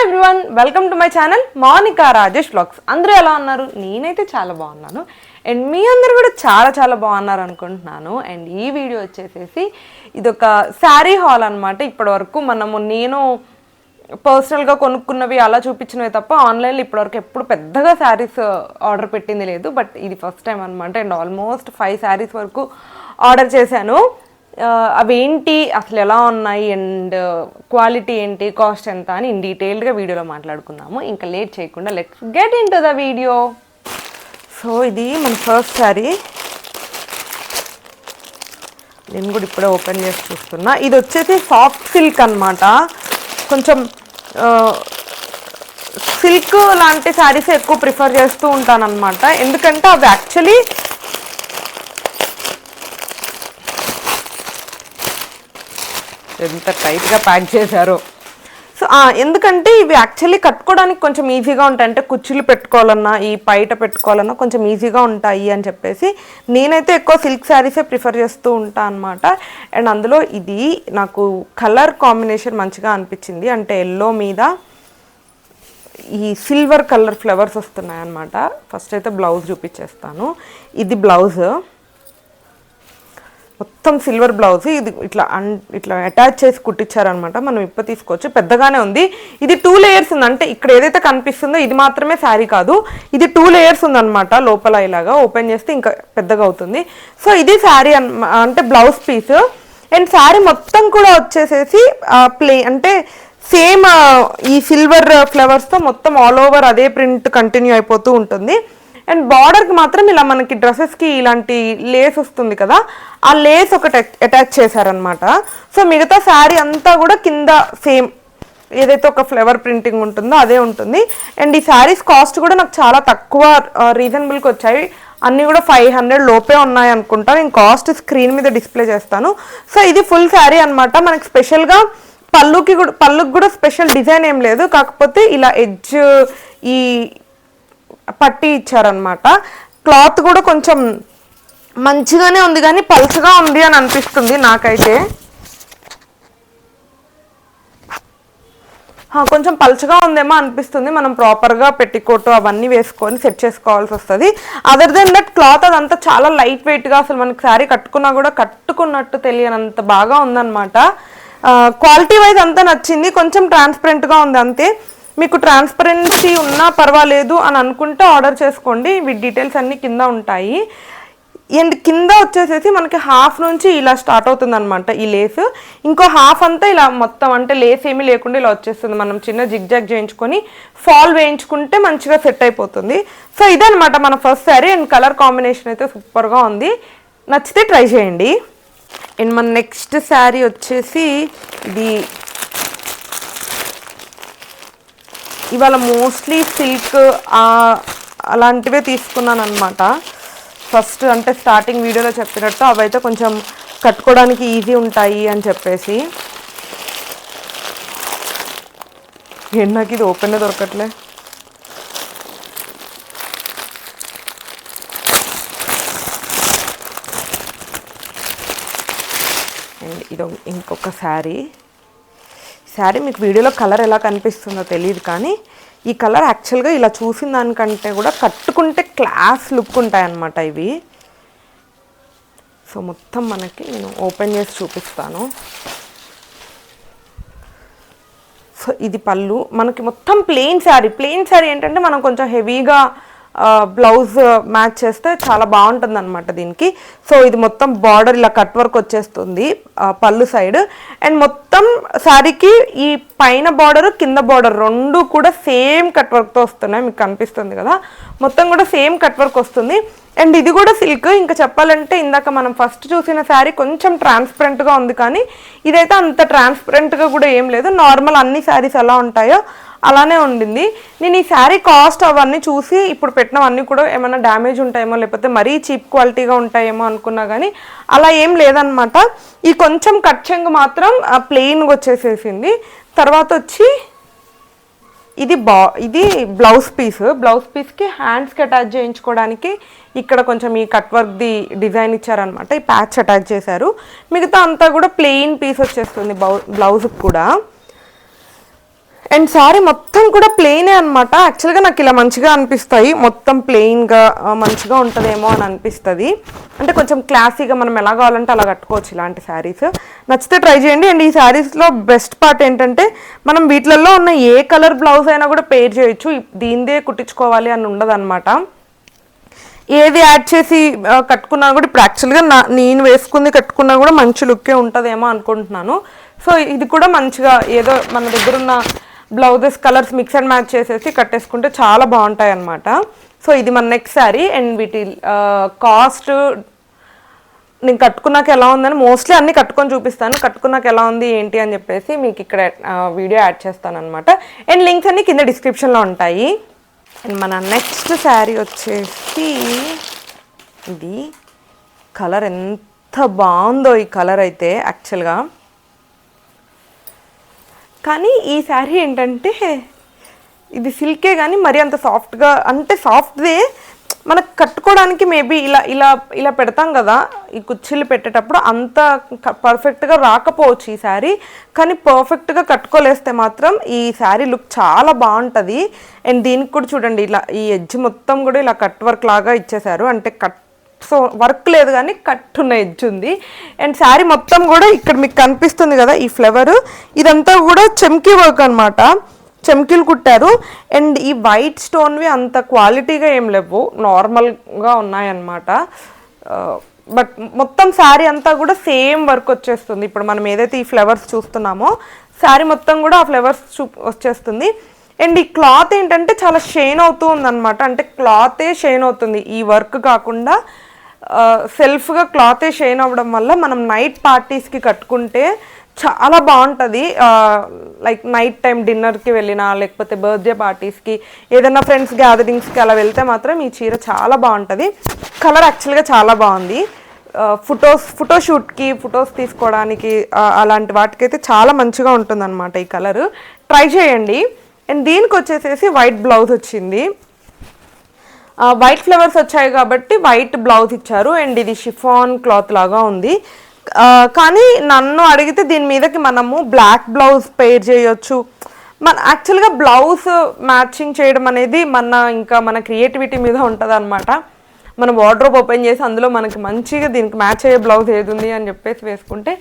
Everyone, welcome to my channel Monika Rajesh vlogs. అందరూ ఎలా ఉన్నారు? నేనైతే చాలా బాగున్నాను అండ్ మీ అందరూ కూడా చాలా చాలా బాగున్నారు అనుకుంటున్నాను. అండ్ ఈ వీడియో వచ్చేసేసి ఇదొక శారీ హాల్ అనమాట. ఇప్పటి వరకు నేను పర్సనల్గా కొనుక్కున్నవి అలా చూపించినవి తప్ప ఆన్లైన్లో ఇప్పటివరకు ఎప్పుడు పెద్దగా శారీస్ ఆర్డర్ పెట్టింది లేదు. బట్ ఇది ఫస్ట్ టైం అనమాట. అండ్ ఆల్మోస్ట్ 5 శారీస్ వరకు ఆర్డర్ చేశాను. అవేంటి, అసలు ఎలా ఉన్నాయి, అండ్ క్వాలిటీ ఏంటి, కాస్ట్ ఎంత అని ఇన్ డీటెయిల్డ్గా వీడియోలో మాట్లాడుకుందాము. ఇంకా లేట్ చేయకుండా let's get in to the video. So ఇది మన ఫస్ట్ శారీ. నేను కూడా ఇప్పుడే ఓపెన్ చేసి చూస్తున్నా. ఇది వచ్చేసి సాఫ్ట్ సిల్క్ అనమాట. కొంచెం సిల్క్ లాంటి శారీస్ ఎక్కువ ప్రిఫర్ చేస్తూ ఉంటాను అనమాట. ఎందుకంటే అవి యాక్చువల్లీ ఎంత టైట్గా ప్యాక్ చేశారో. సో ఎందుకంటే ఇవి యాక్చువల్లీ కట్టుకోవడానికి కొంచెం ఈజీగా ఉంటాయి. అంటే కుర్చీలు పెట్టుకోవాలన్నా, ఈ పైట పెట్టుకోవాలన్నా కొంచెం ఈజీగా ఉంటాయి అని చెప్పేసి నేనైతే ఎక్కువ సిల్క్ శారీసే ప్రిఫర్ చేస్తూ ఉంటాను అనమాట. అండ్ అందులో ఇది నాకు కలర్ కాంబినేషన్ మంచిగా అనిపించింది. అంటే ఎల్లో మీద ఈ సిల్వర్ కలర్ ఫ్లవర్స్ వస్తున్నాయి అన్నమాట. ఫస్ట్ అయితే బ్లౌజ్ చూపించేస్తాను. ఇది బ్లౌజ్ మొత్తం సిల్వర్ బ్లౌజ్. ఇది ఇట్లా అటాచ్ చేసి కుట్టించారనమాట. మనం ఇప్పుడు తీసుకోవచ్చు. పెద్దగానే ఉంది. ఇది 2 లేయర్స్ ఉంది. అంటే ఇక్కడ ఏదైతే కనిపిస్తుందో ఇది మాత్రమే శారీ కాదు, ఇది 2 లేయర్స్ ఉందన్నమాట. లోపల ఇలాగా ఓపెన్ చేస్తే ఇంకా పెద్దగా అవుతుంది. సో ఇది శారీ అంటే బ్లౌజ్ పీస్. అండ్ శారీ మొత్తం కూడా వచ్చేసేసి అంటే సేమ్ ఈ సిల్వర్ ఫ్లవర్స్తో మొత్తం ఆల్ ఓవర్ అదే ప్రింట్ కంటిన్యూ అయిపోతూ ఉంటుంది. అండ్ బార్డర్కి మాత్రం ఇలా మనకి డ్రెస్సెస్కి ఇలాంటి లేస్ వస్తుంది కదా, ఆ లేస్ ఒకటి అటాచ్ చేశారనమాట. సో మిగతా శారీ అంతా కూడా కింద సేమ్ ఏదైతే ఒక ఫ్లవర్ ప్రింటింగ్ ఉంటుందో అదే ఉంటుంది. అండ్ ఈ శారీస్ కాస్ట్ కూడా నాకు చాలా తక్కువ రీజనబుల్కి వచ్చాయి. అన్నీ కూడా 500 లోపే ఉన్నాయి అనుకుంటా. నేను కాస్ట్ స్క్రీన్ మీద డిస్ప్లే చేస్తాను. సో ఇది ఫుల్ శారీ అనమాట. మనకి స్పెషల్గా పళ్ళుకి కూడా స్పెషల్ డిజైన్ ఏం లేదు. కాకపోతే ఇలా ఎడ్జ్ ఈ పట్టి ఇచ్చారనమాట. క్లాత్ కూడా కొంచెం మంచిగానే ఉంది కానీ పల్చగా ఉంది అని అనిపిస్తుంది నాకైతే. కొంచెం పల్చగా ఉందేమో అనిపిస్తుంది. మనం ప్రాపర్గా పెట్టికోట్ అవన్నీ వేసుకొని సెట్ చేసుకోవాల్సి వస్తుంది. అదర్ దెన్ దట్ క్లాత్ అదంతా చాలా లైట్ వెయిట్గా, అసలు మనకి శారీ కట్టుకున్నా కూడా కట్టుకున్నట్టు తెలియనంత బాగా ఉందన్నమాట. క్వాలిటీ వైజ్ అంతా నచ్చింది. కొంచెం ట్రాన్స్పరెంట్గా ఉంది అంతే. మీకు ట్రాన్స్పరెన్సీ ఉన్నా పర్వాలేదు అని అనుకుంటే ఆర్డర్ చేసుకోండి. వీటి డీటెయిల్స్ అన్నీ కింద ఉంటాయి. అండ్ కింద వచ్చేసేసి మనకి హాఫ్ నుంచి ఇలా స్టార్ట్ అవుతుంది అనమాట ఈ లేస్. ఇంకో హాఫ్ అంతా ఇలా మొత్తం అంటే లేస్ ఏమీ లేకుండా ఇలా వచ్చేస్తుంది. మనం చిన్న జిగ్జాగ్ చేయించుకొని ఫాల్ వేయించుకుంటే మంచిగా సెట్ అయిపోతుంది. సో ఇదనమాట మన first sari. And colour combination అయితే సూపర్గా ఉంది. నచ్చితే ట్రై చేయండి. అండ్ మన నెక్స్ట్ శారీ వచ్చేసి ఇది. ఇవాళ మోస్ట్లీ సిల్క్ అలాంటివే తీసుకున్నాను అనమాట. ఫస్ట్ అంటే స్టార్టింగ్ వీడియోలో చెప్పినట్టు అవైతే కొంచెం కట్టుకోవడానికి ఈజీ ఉంటాయి అని చెప్పేసి. నాకు ఇది ఓపెన్ దొరకట్లే. అండ్ ఇది ఇంకొక శారీ. మీకు వీడియోలో కలర్ ఎలా కనిపిస్తుందో తెలియదు కానీ ఈ కలర్ యాక్చువల్గా ఇలా చూసిన దానికంటే కూడా కట్టుకుంటే క్లాస్ లుక్ ఉంటాయన్నమాట ఇవి. సో మొత్తం మనకి నేను ఓపెన్ చేసి చూపిస్తాను. సో ఇది పళ్ళు. మనకి మొత్తం ప్లెయిన్ శారీ ఏంటంటే మనం కొంచెం హెవీగా బ్లౌజ్ మ్యాచ్ చేస్తే చాలా బాగుంటుంది అనమాట దీనికి. సో ఇది మొత్తం బార్డర్ ఇలా కట్ వర్క్ వచ్చేస్తుంది పళ్ళు సైడ్. అండ్ మొత్తం శారీకి ఈ పైన బార్డర్ కింద బార్డర్ రెండు కూడా సేమ్ కట్ వర్క్తో వస్తున్నాయి. మీకు కనిపిస్తుంది కదా, మొత్తం కూడా సేమ్ కట్ వర్క్ వస్తుంది. అండ్ ఇది కూడా సిల్క్. ఇంకా చెప్పాలంటే ఇందాక మనం ఫస్ట్ చూసిన శారీ కొంచెం ట్రాన్స్పరెంట్గా ఉంది కానీ ఇదైతే అంత ట్రాన్స్పరెంట్గా కూడా ఏం లేదు. నార్మల్ అన్ని శారీస్ ఎలా ఉంటాయో అలానే ఉండింది. నేను ఈ శారీ కాస్ట్ అవన్నీ చూసి ఇప్పుడు పెట్టినవన్నీ కూడా ఏమైనా డ్యామేజ్ ఉంటాయేమో, లేకపోతే మరీ చీప్ క్వాలిటీగా ఉంటాయేమో అనుకున్నా కానీ అలా ఏం లేదనమాట. ఈ కొంచెం కట్ చెంగు మాత్రం ప్లెయిన్గా వచ్చేసేసింది. తర్వాత వచ్చి ఇది బ్లౌజ్ పీస్కి హ్యాండ్స్కి అటాచ్ చేయించుకోవడానికి ఇక్కడ కొంచెం ఈ కట్ వర్క్ది డిజైన్ ఇచ్చారనమాట. ఈ ప్యాచ్ అటాచ్ చేశారు. మిగతా అంతా కూడా ప్లెయిన్ పీస్ వచ్చేస్తుంది బ్లౌజ్కి కూడా. అండ్ శారీ మొత్తం కూడా ప్లెయినే అనమాట. యాక్చువల్గా నాకు ఇలా మంచిగా అనిపిస్తాయి, మొత్తం ప్లెయిన్గా మంచిగా ఉంటుందేమో అని అనిపిస్తుంది. అంటే కొంచెం క్లాసీగా మనం ఎలా కావాలంటే అలా కట్టుకోవచ్చు ఇలాంటి శారీస్. నచ్చితే ట్రై చేయండి. అండ్ ఈ శారీస్లో బెస్ట్ పార్ట్ ఏంటంటే మనం వీటిలలో ఉన్న ఏ కలర్ బ్లౌజ్ అయినా కూడా పేర్ చేయొచ్చు, దీనిదే కుట్టించుకోవాలి అని ఉండదు అనమాట. ఏది యాడ్ చేసి కట్టుకున్నా కూడా ఇప్పుడు యాక్చువల్గా నేను వేసుకుంది కట్టుకున్నా కూడా మంచి లుక్కే ఉంటుందేమో అనుకుంటున్నాను. సో ఇది కూడా మంచిగా ఏదో మన దగ్గర ఉన్న blouses colours mix and match చేసేసి కట్టేసుకుంటే చాలా బాగుంటాయి అన్నమాట. సో ఇది మన నెక్స్ట్ శారీ. అండ్ వీటి కాస్ట్ నేను కట్టుకున్నాక ఎలా ఉందని మోస్ట్లీ అన్నీ కట్టుకొని చూపిస్తాను, కట్టుకున్నాక ఎలా ఉంది ఏంటి అని చెప్పేసి మీకు ఇక్కడ వీడియో యాడ్ చేస్తాను అనమాట. అండ్ లింక్స్ అన్నీ కింద డిస్క్రిప్షన్లో ఉంటాయి. అండ్ మన నెక్స్ట్ శారీ వచ్చేసి ఇది. కలర్ ఎంత బాగుందో ఈ కలర్ అయితే యాక్చువల్గా. కానీ ఈ శారీ ఏంటంటే ఇది సిల్కే కానీ మరి అంత సాఫ్ట్గా, అంటే సాఫ్ట్దే మనకు కట్టుకోవడానికి మేబీ ఇలా ఇలా ఇలా పెడతాం కదా ఈ కుర్చీలు పెట్టేటప్పుడు, అంత పర్ఫెక్ట్గా రాకపోవచ్చు ఈ శారీ. కానీ పర్ఫెక్ట్గా కట్టుకోలేస్తే మాత్రం ఈ శారీ లుక్ చాలా బాగుంటుంది. అండ్ దీనికి కూడా చూడండి ఇలా ఈ ఎడ్జ్ మొత్తం కూడా ఇలా కట్ వర్క్ లాగా ఇచ్చేసారు, అంటే సో వర్క్ లేదు కానీ కట్ ఉన్న ఎడ్జ్ ఉంది. అండ్ శారీ మొత్తం కూడా ఇక్కడ మీకు కనిపిస్తుంది కదా ఈ ఫ్లవర్, ఇదంతా కూడా చెమ్కీ వర్క్ అనమాట, చెమ్కీలు కుట్టారు. అండ్ ఈ వైట్ స్టోన్వి అంత క్వాలిటీగా ఏం లేవు, నార్మల్గా ఉన్నాయన్నమాట. బట్ మొత్తం శారీ అంతా కూడా సేమ్ వర్క్ వచ్చేస్తుంది. ఇప్పుడు మనం ఏదైతే ఈ ఫ్లవర్స్ చూస్తున్నామో శారీ మొత్తం కూడా ఆ ఫ్లవర్స్ వచ్చేస్తుంది. అండ్ ఈ క్లాత్ ఏంటంటే చాలా షైన్ అవుతూ ఉందన్నమాట, అంటే క్లాతే షైన్ అవుతుంది, ఈ వర్క్ కాకుండా సెల్ఫ్గా క్లాతే షైన్ అవ్వడం వల్ల మనం నైట్ పార్టీస్కి కట్టుకుంటే చాలా బాగుంటుంది. లైక్ నైట్ టైం డిన్నర్కి వెళ్ళినా లేకపోతే బర్త్డే పార్టీస్కి ఏదైనా ఫ్రెండ్స్ గ్యాదరింగ్స్కి అలా వెళ్తే మాత్రం ఈ చీర చాలా బాగుంటుంది. కలర్ యాక్చువల్గా చాలా బాగుంది. ఫోటోషూట్కి ఫొటోస్ తీసుకోవడానికి అలాంటి వాటికైతే చాలా మంచిగా ఉంటుంది అనమాట ఈ కలర్. ట్రై చేయండి. అండ్ దీనికి వచ్చేసేసి వైట్ బ్లౌజ్ వచ్చింది, వైట్ ఫ్లవర్స్ వచ్చాయి కాబట్టి వైట్ బ్లౌజ్ ఇచ్చారు. అండ్ ఇది షిఫాన్ క్లాత్ లాగా ఉంది. కానీ నన్ను అడిగితే దీని మీదకి మనము బ్లాక్ బ్లౌజ్ పేర్ చేయొచ్చు. మన యాక్చువల్గా బ్లౌజ్ మ్యాచింగ్ చేయడం అనేది మన క్రియేటివిటీ మీద ఉంటుంది అనమాట. మనం వార్డ్రోబ్ ఓపెన్ చేసి అందులో మనకి మంచిగా దీనికి మ్యాచ్ అయ్యే బ్లౌజ్ ఏది ఉంది అని చెప్పేసి వేసుకుంటే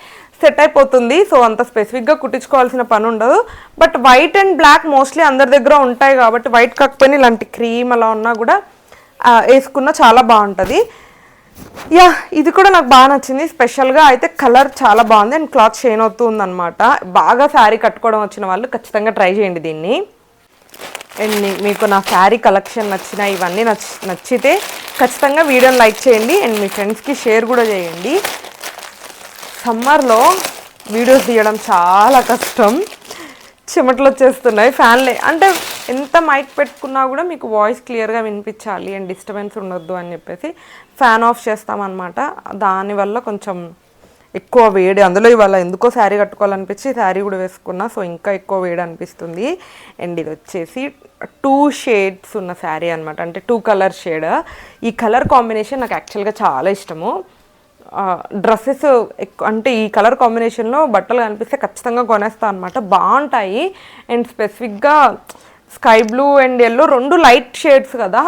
సెట్ అయిపోతుంది. సో అంత స్పెసిఫిక్గా కుట్టించుకోవాల్సిన పని ఉండదు. But white and black mostly అందరి దగ్గర ఉంటాయి కాబట్టి వైట్ కాకపోయినా ఇలాంటి క్రీమ్ అలా ఉన్నా కూడా వేసుకున్న చాలా బాగుంటుంది. యా ఇది కూడా నాకు బాగా నచ్చింది. స్పెషల్గా అయితే కలర్ చాలా బాగుంది అండ్ క్లాత్ షైన్ అవుతూ ఉందన్నమాట. బాగా శారీ కట్టుకోవడం వచ్చిన వాళ్ళు ఖచ్చితంగా ట్రై చేయండి దీన్ని. అండ్ మీకు నా శారీ కలెక్షన్ నచ్చిన ఇవన్నీ నచ్చితే ఖచ్చితంగా వీడియోని లైక్ చేయండి అండ్ మీ ఫ్రెండ్స్కి షేర్ కూడా చేయండి. సమ్మర్లో వీడియోస్ తీయడం చాలా కష్టం, చెమటలు వచ్చేస్తున్నాయి. ఫ్యాన్లే అంటే ఎంత మైక్ పెట్టుకున్నా కూడా మీకు వాయిస్ క్లియర్గా వినిపించాలి అండ్ డిస్టర్బెన్స్ ఉండొద్దు అని చెప్పేసి ఫ్యాన్ ఆఫ్ చేస్తామన్నమాట. దానివల్ల కొంచెం ఎక్కువ వేడి, అందులో ఇవాళ ఎందుకో శారీ కట్టుకోవాలనిపించి శారీ కూడా వేసుకున్నా, సో ఇంకా ఎక్కువ వేడి అనిపిస్తుంది. అండ్ ఇది వచ్చేసి 2 షేడ్స్ ఉన్న శారీ అనమాట, అంటే 2 కలర్ షేడ్. ఈ కలర్ కాంబినేషన్ నాకు యాక్చువల్గా చాలా ఇష్టము. డ్రెస్సెస్ అంటే ఈ కలర్ కాంబినేషన్లో బట్టలు కనిపిస్తే ఖచ్చితంగా కొనేస్తాను అనమాట, బాగుంటాయి. అండ్ స్పెసిఫిక్గా sky blue and yellow 2 light shades కదా,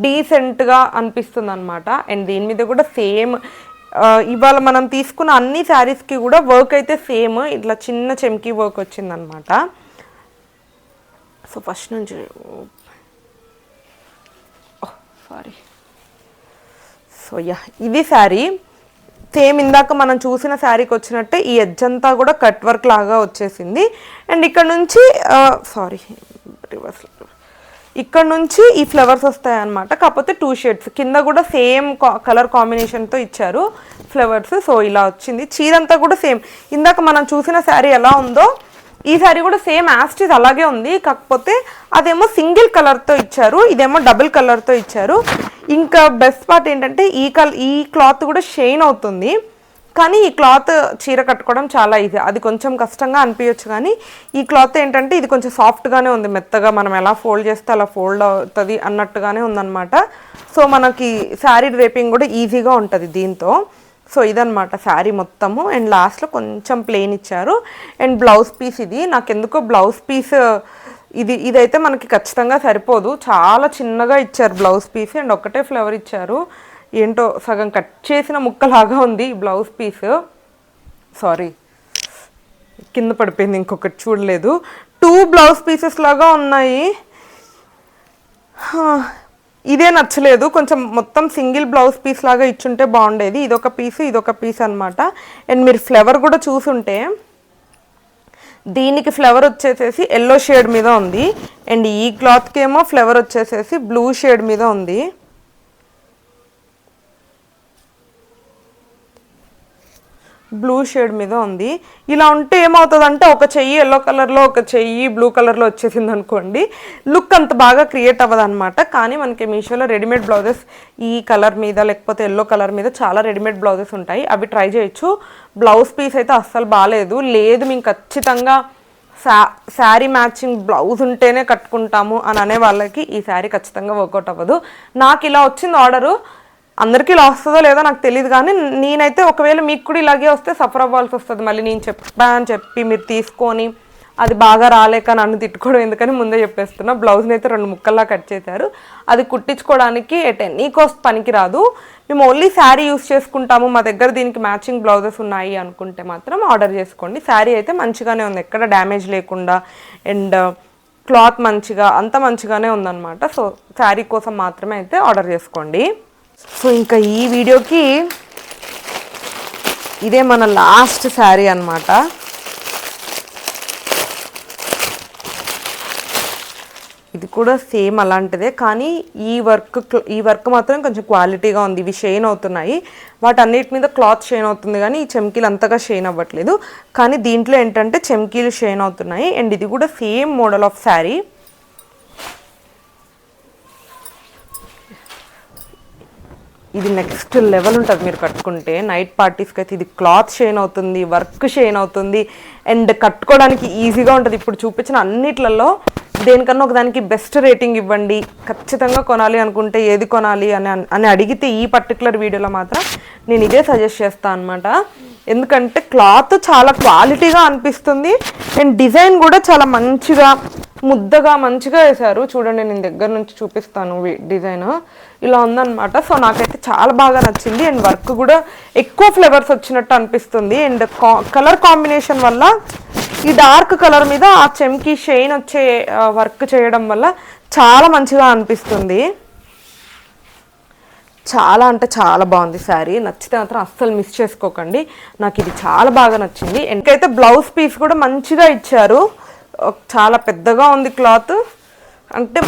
డీసెంట్గా అనిపిస్తుంది అనమాట. అండ్ దీని మీద కూడా సేమ్ ఇవాళ మనం తీసుకున్న అన్ని శారీస్కి కూడా వర్క్ అయితే సేమ్ ఇట్లా చిన్న చెమ్కీ వర్క్ వచ్చిందనమాట. సో ఫస్ట్ నుంచి సారీ. సో యా ఇది శారీ సేమ్ ఇందాక మనం చూసిన శారీకి వచ్చినట్టే ఈ ఎడ్జ్ అంతా కూడా కట్ వర్క్ లాగా వచ్చేసింది. అండ్ ఇక్కడ నుంచి ఇక్కడ నుంచి ఈ ఫ్లవర్స్ వస్తాయి అన్నమాట, కాకపోతే 2 షేడ్స్ కింద కూడా సేమ్ కలర్ కాంబినేషన్తో ఇచ్చారు ఫ్లవర్స్. సో ఇలా వచ్చింది. చీరంతా కూడా సేమ్ ఇందాక మనం చూసిన శారీ ఎలా ఉందో ఈ శారీ కూడా సేమ్ యాస్టిస్ అలాగే ఉంది, కాకపోతే అదేమో సింగిల్ కలర్తో ఇచ్చారు, ఇదేమో డబుల్ కలర్తో ఇచ్చారు. ఇంకా బెస్ట్ పార్ట్ ఏంటంటే ఈ క్లాత్ కూడా షైన్ అవుతుంది, కానీ ఈ క్లాత్ చీర కట్టుకోవడం చాలా ఈజీ. అది కొంచెం కష్టంగా అనిపించచ్చు, కానీ ఈ క్లాత్ ఏంటంటే ఇది కొంచెం సాఫ్ట్గానే ఉంది, మెత్తగా మనం ఎలా ఫోల్డ్ చేస్తే అలా ఫోల్డ్ అవుతుంది అన్నట్టుగానే ఉందన్నమాట. సో మనకి శారీ డ్రేపింగ్ కూడా ఈజీగా ఉంటుంది దీంతో. సో ఇదనమాట శారీ మొత్తము. అండ్ లాస్ట్లో కొంచెం ప్లెయిన్ ఇచ్చారు. అండ్ బ్లౌజ్ పీస్ ఇది. నాకెందుకో బ్లౌజ్ పీస్ ఇదైతే మనకి ఖచ్చితంగా సరిపోదు, చాలా చిన్నగా ఇచ్చారు బ్లౌజ్ పీస్. అండ్ ఒక్కటే ఫ్లవర్ ఇచ్చారు, ఏంటో సగం కట్ చేసిన ముక్కలాగా ఉంది ఈ బ్లౌజ్ పీస్. సారీ, కింద పడిపోయింది, ఇంకొకటి చూడలేదు. 2 బ్లౌజ్ పీసెస్ లాగా ఉన్నాయి. ఇదే నచ్చలేదు, కొంచెం మొత్తం సింగిల్ బ్లౌజ్ పీస్ లాగా ఇచ్చుంటే బాగుండేది. ఇదొక పీసు, ఇదొక పీస్ అనమాట. అండ్ మీరు ఫ్లవర్ కూడా చూసుంటే దీనికి ఫ్లవర్ వచ్చేసేసి ఎల్లో షేడ్ మీద ఉంది. అండ్ ఈ క్లాత్కి ఏమో ఫ్లవర్ వచ్చేసేసి బ్లూ షేడ్ మీద ఉంది. బ్లూ షేడ్ మీద ఉంది. ఇలా ఉంటే ఏమవుతుందంటే ఒక చెయ్యి ఎల్లో కలర్లో, ఒక చెయ్యి బ్లూ కలర్లో వచ్చేసింది అనుకోండి, లుక్ అంత బాగా క్రియేట్ అవ్వదు అనమాట. కానీ మనకి మీషోలో రెడీమేడ్ బ్లౌజెస్ ఈ కలర్ మీద లేకపోతే ఎల్లో కలర్ మీద చాలా రెడీమేడ్ బ్లౌజెస్ ఉంటాయి, అవి ట్రై చేయొచ్చు. బ్లౌజ్ పీస్ అయితే అస్సలు బాగాలేదు. లేదు మేము ఖచ్చితంగా శారీ మ్యాచింగ్ బ్లౌజ్ ఉంటేనే కట్టుకుంటాము అని అనే వాళ్ళకి ఈ శారీ ఖచ్చితంగా వర్కౌట్ అవ్వదు. నాకు ఇలా వచ్చింది ఆర్డరు, అందరికీ ఇలా వస్తుందో లేదో నాకు తెలియదు. కానీ నేనైతే ఒకవేళ మీకు కూడా ఇలాగే వస్తే సఫర్ అవ్వాల్సి వస్తుంది. మళ్ళీ నేను చెప్పాను చెప్పి మీరు తీసుకొని అది బాగా రాలేక నన్ను తిట్టుకోవడం ఎందుకని ముందే చెప్పేస్తున్నా. బ్లౌజ్ని అయితే 2 ముక్కల్లా కట్ చేశారు. అది కుట్టించుకోవడానికి ఎట్ ఎనీ కాస్ట్ పనికి రాదు. మేము ఓన్లీ శారీ యూస్ చేసుకుంటాము, మా దగ్గర దీనికి మ్యాచింగ్ బ్లౌజెస్ ఉన్నాయి అనుకుంటే మాత్రం ఆర్డర్ చేసుకోండి. శారీ అయితే మంచిగానే ఉంది, ఎక్కడ డ్యామేజ్ లేకుండా. అండ్ క్లాత్ మంచిగా అంత మంచిగానే ఉందన్నమాట. సో శారీ కోసం మాత్రమే అయితే ఆర్డర్ చేసుకోండి. సో ఇంకా ఈ వీడియోకి ఇదే మన లాస్ట్ శారీ అన్నమాట. ఇది కూడా సేమ్ అలాంటిదే, కానీ ఈ వర్క్ మాత్రం కొంచెం క్వాలిటీగా ఉంది. ఇవి షైన్ అవుతున్నాయి, వాటన్నిటి మీద క్లాత్ షైన్ అవుతుంది, కానీ ఈ చెమ్కీలు అంతగా షైన్ అవ్వట్లేదు. కానీ దీంట్లో ఏంటంటే చెమ్కీలు షైన్ అవుతున్నాయి. అండ్ ఇది కూడా సేమ్ మోడల్ ఆఫ్ శారీ. ఇది నెక్స్ట్ లెవెల్ ఉంటుంది మీరు కట్టుకుంటే. నైట్ పార్టీస్కి అయితే ఇది క్లాత్ షైన్ అవుతుంది, వర్క్ షైన్ అవుతుంది, అండ్ కట్టుకోవడానికి ఈజీగా ఉంటుంది. ఇప్పుడు చూపించిన అన్నిట్లలో దేనికన్నా ఒకదానికి బెస్ట్ రేటింగ్ ఇవ్వండి, ఖచ్చితంగా కొనాలి అనుకుంటే ఏది కొనాలి అని అడిగితే ఈ పర్టికులర్ వీడియోలో మాత్రం నేను ఇదే సజెస్ట్ చేస్తాను అనమాట. ఎందుకంటే క్లాత్ చాలా క్వాలిటీగా అనిపిస్తుంది. అండ్ డిజైన్ కూడా చాలా మంచిగా ముద్దగా మంచిగా వేశారు. చూడండి, నేను దగ్గర నుంచి చూపిస్తాను. డిజైన్ ఇలా ఉందన్నమాట. సో నాకైతే చాలా బాగా నచ్చింది. అండ్ వర్క్ కూడా ఎక్కువ ఫ్లేవర్స్ వచ్చినట్టు అనిపిస్తుంది. అండ్ కలర్ కాంబినేషన్ వల్ల ఈ డార్క్ కలర్ మీద ఆ చెమ్కి షైన్ వచ్చే వర్క్ చేయడం వల్ల చాలా మంచిగా అనిపిస్తుంది. చాలా అంటే చాలా బాగుంది శారీ. నచ్చితే మాత్రం అస్సలు మిస్ చేసుకోకండి. నాకు ఇది చాలా బాగా నచ్చింది. ఇంకైతే బ్లౌజ్ పీస్ కూడా మంచిగా ఇచ్చారు, చాలా పెద్దగా ఉంది క్లాత్, అంటే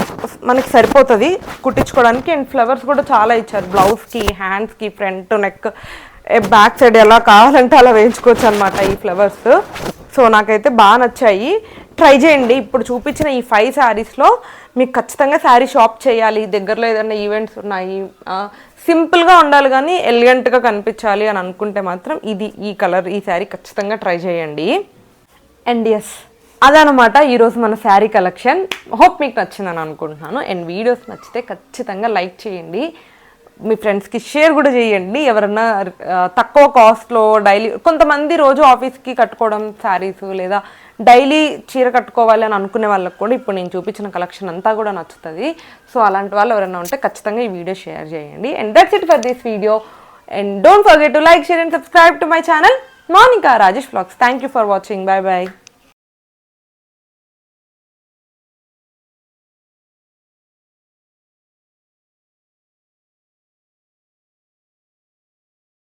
మనకి సరిపోతుంది కుట్టించుకోవడానికి. అండ్ ఫ్లవర్స్ కూడా చాలా ఇచ్చారు బ్లౌజ్కి, హ్యాండ్స్కి, ఫ్రంట్, నెక్, బ్యాక్ సైడ్ ఎలా కావాలంటే అలా వేయించుకోవచ్చు అనమాట ఈ ఫ్లవర్స్. సో నాకైతే బాగా నచ్చాయి, ట్రై చేయండి. ఇప్పుడు చూపించిన ఈ 5 శారీస్లో మీకు ఖచ్చితంగా శారీ షాప్ చేయాలి, దగ్గరలో ఏదైనా ఈవెంట్స్ ఉన్నాయి, సింపుల్గా ఉండాలి కానీ ఎలిగెంట్గా కనిపించాలి అని అనుకుంటే మాత్రం ఈ కలర్ ఈ శారీ ఖచ్చితంగా ట్రై చేయండి. అండ్ ఎస్, అదనమాట ఈరోజు మన శారీ కలెక్షన్. హోప్ మీకు నచ్చిందని అనుకుంటున్నాను. అండ్ వీడియోస్ నచ్చితే ఖచ్చితంగా లైక్ చేయండి, మీ ఫ్రెండ్స్కి షేర్ కూడా చేయండి. ఎవరన్నా తక్కువ కాస్ట్లో డైలీ, కొంతమంది రోజు ఆఫీస్కి కట్టుకోవడం శారీస్, లేదా డైలీ చీర కట్టుకోవాలి అని అనుకునే వాళ్ళకి కూడా ఇప్పుడు నేను చూపించిన కలెక్షన్ అంతా కూడా నచ్చుతుంది. సో అలాంటి వాళ్ళు ఎవరైనా ఉంటే ఖచ్చితంగా ఈ వీడియో షేర్ చేయండి. And that's it for this video. And don't forget to like, share and subscribe to my channel Monika Rajesh vlogs. Thank you for watching. Bye by.